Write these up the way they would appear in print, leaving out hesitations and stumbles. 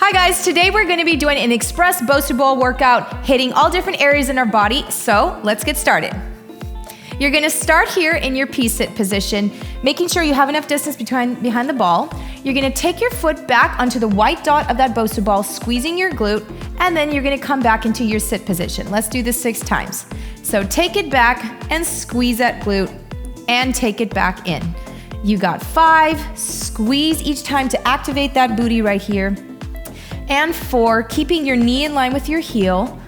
Hi guys, today we're going to be doing an express Bosu ball workout, hitting all different areas in our body, so let's get started. You're going to start here in your P-sit position, making sure you have enough distance behind the ball. You're going to take your foot back onto the white dot of that Bosu ball, squeezing your glute, and then you're going to come back into your sit position. Let's do this 6 times. So take it back and squeeze that glute, and take it back in. You got 5, squeeze each time to activate that booty right here. And 4, keeping your knee in line with your heel,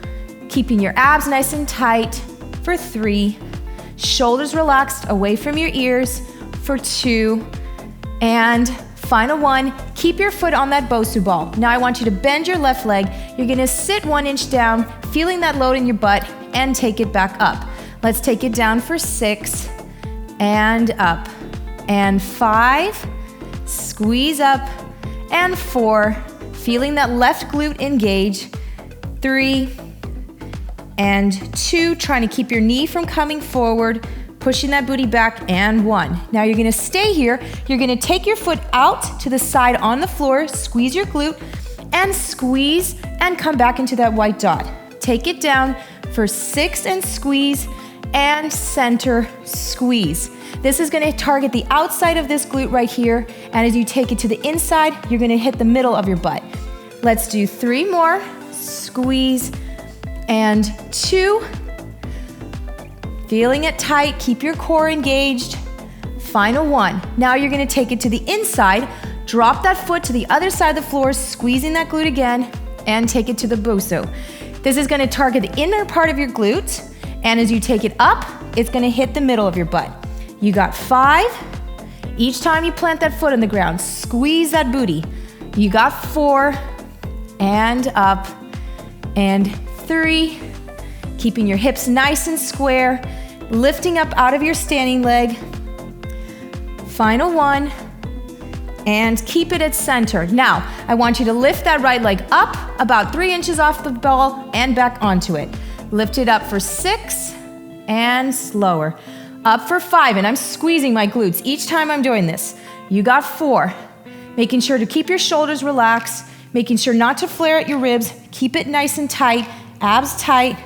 keeping your abs nice and tight for 3, shoulders relaxed away from your ears for 2, and final 1, keep your foot on that Bosu ball. Now I want you to bend your left leg. You're gonna sit 1 inch down, feeling that load in your butt, and take it back up. Let's take it down for 6, and up, and 5, squeeze up, and 4, feeling that left glute engage, 3, and 2, trying to keep your knee from coming forward, pushing that booty back, and 1. Now you're gonna stay here. You're gonna take your foot out to the side on the floor, squeeze your glute, and squeeze, and come back into that white dot. Take it down for 6 and squeeze, and center, squeeze. This is gonna target the outside of this glute right here, and as you take it to the inside, you're gonna hit the middle of your butt. Let's do 3 more, squeeze, and 2. Feeling it tight, keep your core engaged. Final 1. Now you're gonna take it to the inside, drop that foot to the other side of the floor, squeezing that glute again, and take it to the Bosu. This is gonna target the inner part of your glute, and as you take it up, it's gonna hit the middle of your butt. You got 5. Each time you plant that foot on the ground, squeeze that booty. You got 4, and up, and 3. Keeping your hips nice and square, lifting up out of your standing leg. Final 1, and keep it at center. Now, I want you to lift that right leg up about 3 inches off the ball and back onto it. Lift it up for 6, and slower. Up for 5, and I'm squeezing my glutes each time I'm doing this. You got 4. Making sure to keep your shoulders relaxed, making sure not to flare at your ribs. Keep it nice and tight, abs tight.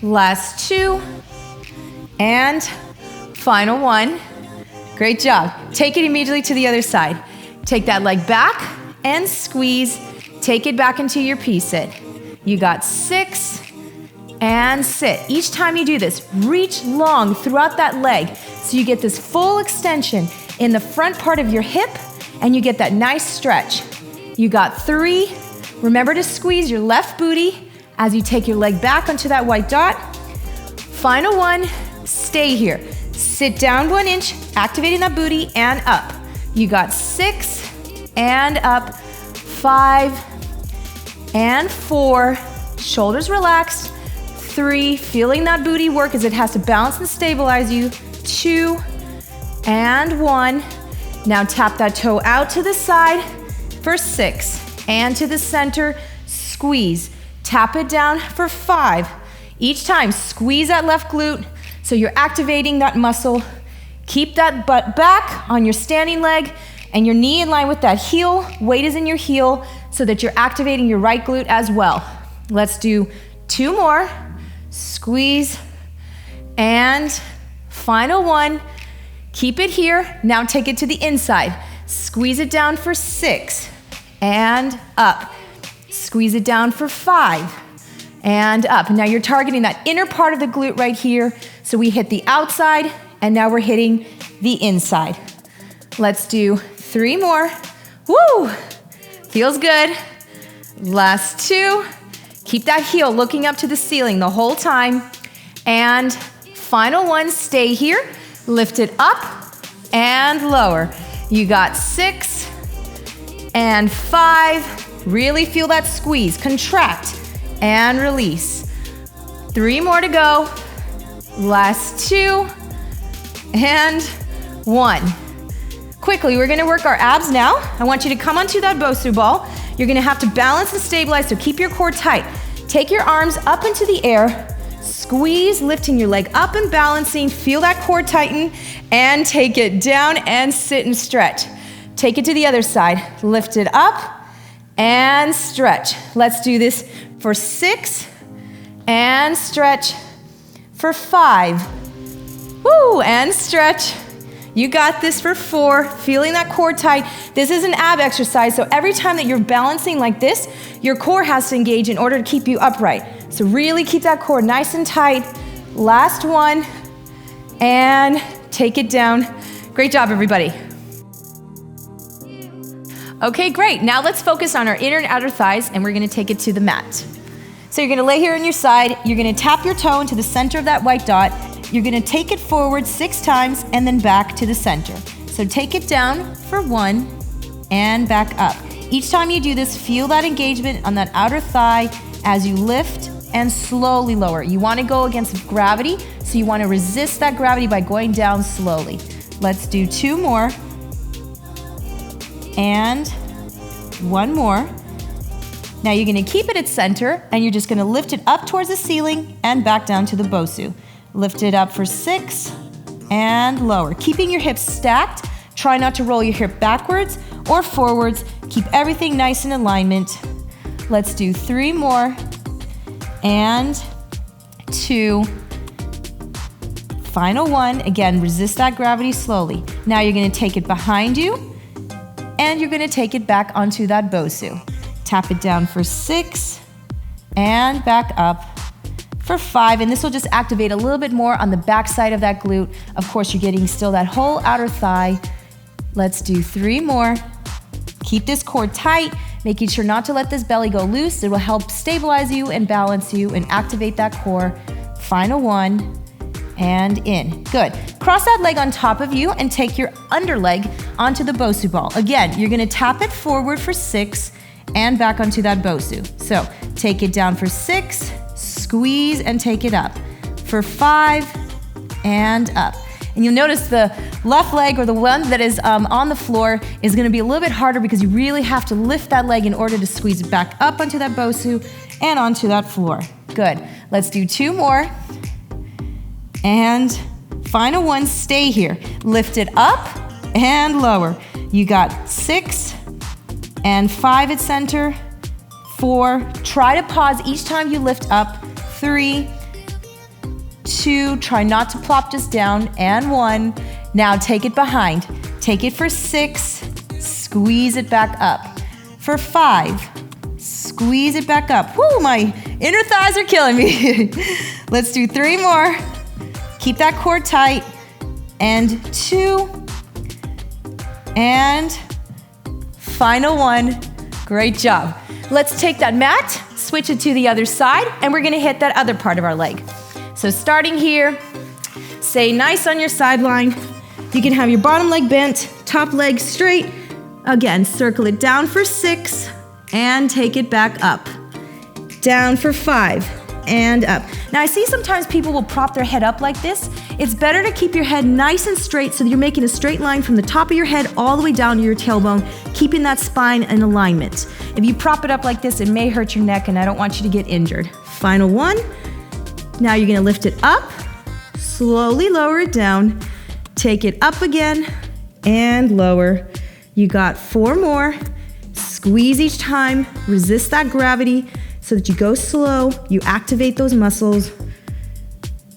Last 2, and final 1. Great job. Take it immediately to the other side. Take that leg back and squeeze. Take it back into your P-sit. You got 6, and sit. Each time you do this, reach long throughout that leg so you get this full extension in the front part of your hip, and you get that nice stretch. You got 3. Remember to squeeze your left booty as you take your leg back onto that white dot. Final 1, stay here. Sit down 1 inch, activating that booty, and up. You got 6, and up, 5, and 4, shoulders relaxed, 3, feeling that booty work as it has to balance and stabilize you, 2, and 1. Now tap that toe out to the side for 6, and to the center, squeeze. Tap it down for 5. Each time, squeeze that left glute so you're activating that muscle. Keep that butt back on your standing leg and your knee in line with that heel. Weight is in your heel so that you're activating your right glute as well. Let's do 2 more. Squeeze, and final 1. Keep it here. Now take it to the inside. Squeeze it down for 6, and up. Squeeze it down for 5, and up. Now you're targeting that inner part of the glute right here. So we hit the outside, and now we're hitting the inside. Let's do 3 more. Woo! Feels good. Last 2. Keep that heel looking up to the ceiling the whole time. And final 1, stay here. Lift it up and lower. You got 6 and 5. Really feel that squeeze. Contract and release. 3 more to go. Last 2 and 1. Quickly, we're gonna work our abs now. I want you to come onto that Bosu ball. You're gonna have to balance and stabilize, so keep your core tight. Take your arms up into the air, squeeze, lifting your leg up and balancing, feel that core tighten, and take it down and sit and stretch. Take it to the other side, lift it up and stretch. Let's do this for 6 and stretch for 5. Woo, and stretch. You got this for 4, feeling that core tight. This is an ab exercise, so every time that you're balancing like this, your core has to engage in order to keep you upright. So really keep that core nice and tight. Last one, and take it down. Great job, everybody. Okay, great. Now let's focus on our inner and outer thighs, and we're gonna take it to the mat. So you're gonna lay here on your side, you're gonna tap your toe into the center of that white dot, you're gonna take it forward 6 times and then back to the center. So take it down for 1 and back up. Each time you do this, feel that engagement on that outer thigh as you lift and slowly lower. You wanna go against gravity, so you wanna resist that gravity by going down slowly. Let's do 2 more. And 1 more. Now you're gonna keep it at center and you're just gonna lift it up towards the ceiling and back down to the Bosu. Lift it up for 6 and lower. Keeping your hips stacked, try not to roll your hip backwards or forwards. Keep everything nice in alignment. Let's do 3 more and 2. Final 1, again, resist that gravity slowly. Now you're gonna take it behind you and you're gonna take it back onto that Bosu. Tap it down for 6 and back up for 5, and this will just activate a little bit more on the back side of that glute. Of course, you're getting still that whole outer thigh. Let's do 3 more. Keep this core tight, making sure not to let this belly go loose. It will help stabilize you and balance you and activate that core. Final 1 and in. Good. Cross that leg on top of you and take your underleg onto the Bosu ball. Again, you're gonna tap it forward for 6 and back onto that Bosu. So take it down for 6, squeeze and take it up. For 5 and up. And you'll notice the left leg, or the one that is on the floor, is gonna be a little bit harder because you really have to lift that leg in order to squeeze it back up onto that Bosu and onto that floor. Good. Let's do 2 more. And final 1, stay here. Lift it up and lower. You got 6 and 5 at center, 4. Try to pause each time you lift up. 3, 2, try not to plop just down, and 1. Now take it behind. Take it for 6, squeeze it back up. For 5, squeeze it back up. Woo, my inner thighs are killing me. Let's do 3 more. Keep that core tight. And 2. And final 1. Great job. Let's take that mat, switch it to the other side, and we're gonna hit that other part of our leg. So starting here, stay nice on your sideline. You can have your bottom leg bent, top leg straight. Again, circle it down for 6 and take it back up. Down for 5 and up. Now I see sometimes people will prop their head up like this. It's better to keep your head nice and straight so that you're making a straight line from the top of your head all the way down to your tailbone, keeping that spine in alignment. If you prop it up like this, it may hurt your neck, and I don't want you to get injured. Final 1. Now you're gonna lift it up, slowly lower it down, take it up again, and lower. You got 4 more. Squeeze each time, resist that gravity so that you go slow, you activate those muscles.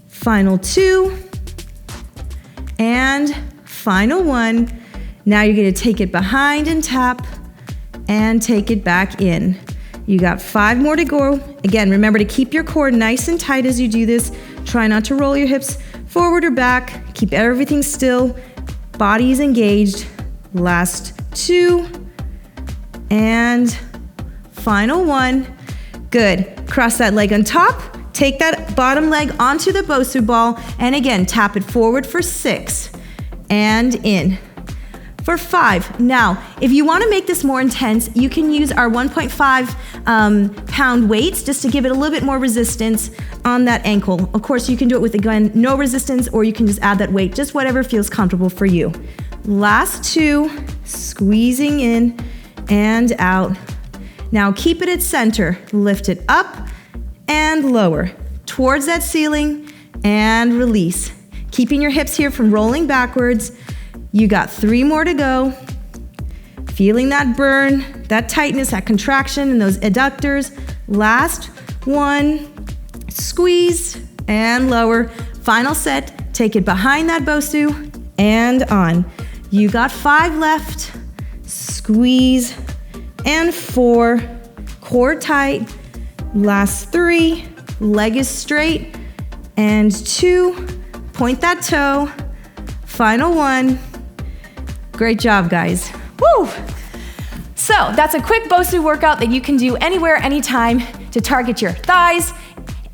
Final 2, and final 1. Now you're gonna take it behind and tap, and take it back in. You got 5 more to go. Again, remember to keep your core nice and tight as you do this. Try not to roll your hips forward or back. Keep everything still. Body is engaged. Last 2, and final 1. Good. Cross that leg on top. Take that bottom leg onto the Bosu ball, and again, tap it forward for 6 and in. For 5. Now, if you want to make this more intense, you can use our 1.5 pound weights just to give it a little bit more resistance on that ankle. Of course, you can do it with, again, no resistance, or you can just add that weight, just whatever feels comfortable for you. Last 2, squeezing in and out. Now keep it at center. Lift it up and lower towards that ceiling and release. Keeping your hips here from rolling backwards. You got 3 more to go. Feeling that burn, that tightness, that contraction in those adductors. Last one, squeeze and lower. Final set, take it behind that Bosu and on. You got 5 left. Squeeze and 4, core tight. Last 3, leg is straight. And 2, point that toe. Final 1. Great job, guys. Woo! So that's a quick Bosu workout that you can do anywhere, anytime to target your thighs,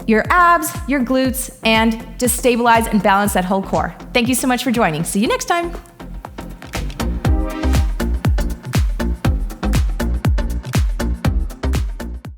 your abs, your glutes, and just stabilize and balance that whole core. Thank you so much for joining. See you next time.